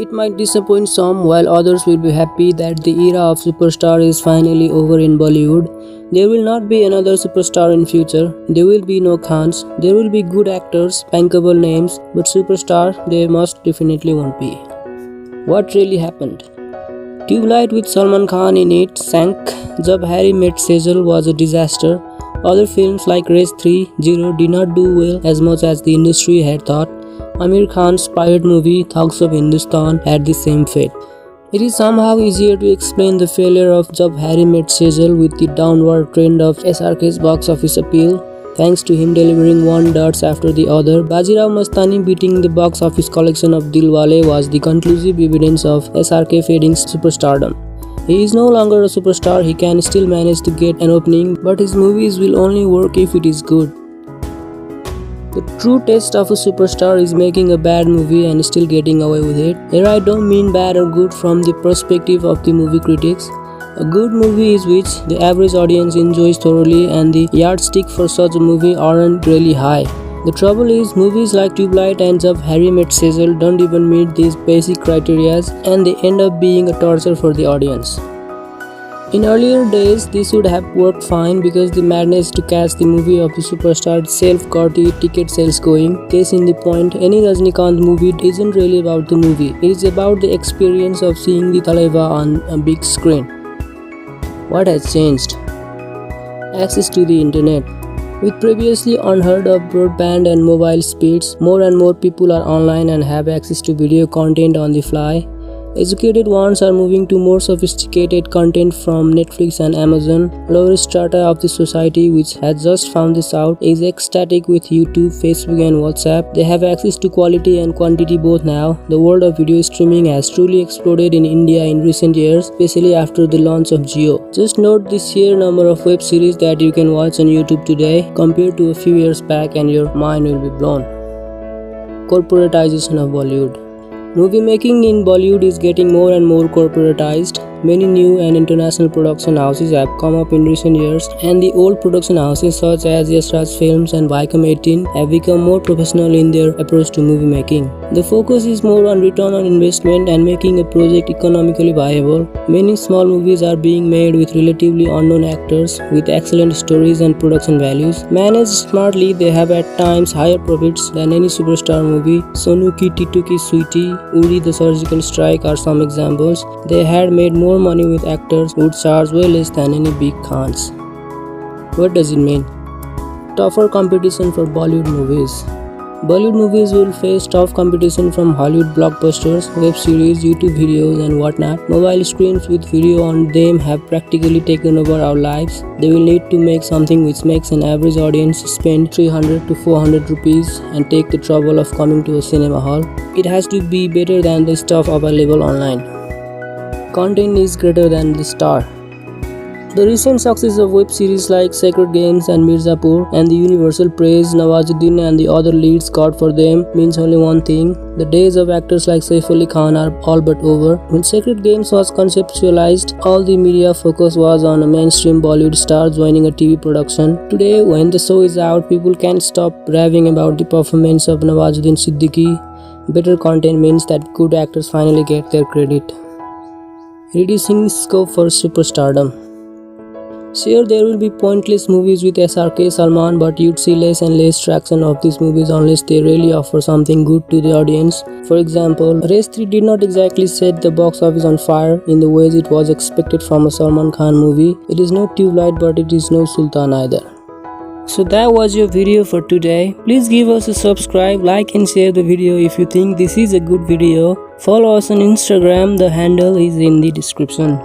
It might disappoint some, while others will be happy that the era of superstar is finally over in Bollywood. There will not be another superstar in future. There will be no Khans. There will be good actors, bankable names, but superstar there most definitely won't be. What really happened? Tubelight with Salman Khan in it sank. Jab Harry Met Sejal was a disaster. Other films like Race 3, Zero did not do well as much as the industry had thought. Amir Khan's pirate movie Thugs of Hindustan had the same fate. It is somehow easier to explain the failure of Jab Harry Met Sejal with the downward trend of SRK's box office appeal. Thanks to him delivering one darts after the other, Bajirao Mastani beating the box office collection of Dilwale was the conclusive evidence of SRK fading superstardom. He is no longer a superstar. He can still manage to get an opening, but his movies will only work if it is good. The true test of a superstar is making a bad movie and still getting away with it. Here I don't mean bad or good from the perspective of the movie critics. A good movie is which the average audience enjoys thoroughly, and the yardstick for such a movie aren't really high. The trouble is, movies like Tubelight and Jab Harry Met Sejal don't even meet these basic criteria, and they end up being a torture for the audience. In earlier days, this would have worked fine because the madness to catch the movie of the superstar itself got the ticket sales going. Case in the point, any Rajnikant movie isn't really about the movie. It is about the experience of seeing the Talaiva on a big screen. What has changed? Access to the internet. With previously unheard of broadband and mobile speeds, more and more people are online and have access to video content on the fly. Educated ones are moving to more sophisticated content from Netflix and Amazon. Lower strata of the society, which has just found this out, is ecstatic with YouTube, Facebook and WhatsApp. They have access to quality and quantity both now. The world of video streaming has truly exploded in India in recent years, especially after the launch of Jio. Just note the sheer number of web series that you can watch on YouTube today compared to a few years back, and your mind will be blown. Corporatization of Bollywood. Movie making in Bollywood is getting more and more corporatized. Many new and international production houses have come up in recent years, and the old production houses such as Yash Raj Films and Viacom 18 have become more professional in their approach to movie making. The focus is more on return on investment and making a project economically viable. Many small movies are being made with relatively unknown actors with excellent stories and production values. Managed smartly, they have at times higher profits than any superstar movie. Sonu Ki Titu Ki Sweetie, Uri the Surgical Strike are some examples. They had made more money with actors who would charge way less than any big Khans. What does it mean? Tougher competition for Bollywood movies. Bollywood movies will face tough competition from Hollywood blockbusters, web series, YouTube videos and whatnot. Mobile screens with video on them have practically taken over our lives. They will need to make something which makes an average audience spend 300 to 400 rupees and take the trouble of coming to a cinema hall. It has to be better than the stuff available online. Content is greater than the star. The recent success of web series like Sacred Games and Mirzapur and the universal praise Nawazuddin and the other leads got for them means only one thing. The days of actors like Saif Ali Khan are all but over. When Sacred Games was conceptualized, all the media focus was on a mainstream Bollywood star joining a TV production. Today, when the show is out, people can't stop raving about the performance of Nawazuddin Siddiqui. Better content means that good actors finally get their credit. Reducing scope for superstardom. Sure, there will be pointless movies with SRK Salman, but you'd see less and less traction of these movies unless they really offer something good to the audience. For example, Race 3 did not exactly set the box office on fire in the ways it was expected from a Salman Khan movie. It is no Tubelight, but it is no Sultan either. So that was your video for today. Please give us a subscribe, like and share the video if you think this is a good video. Follow us on Instagram, the handle is in the description.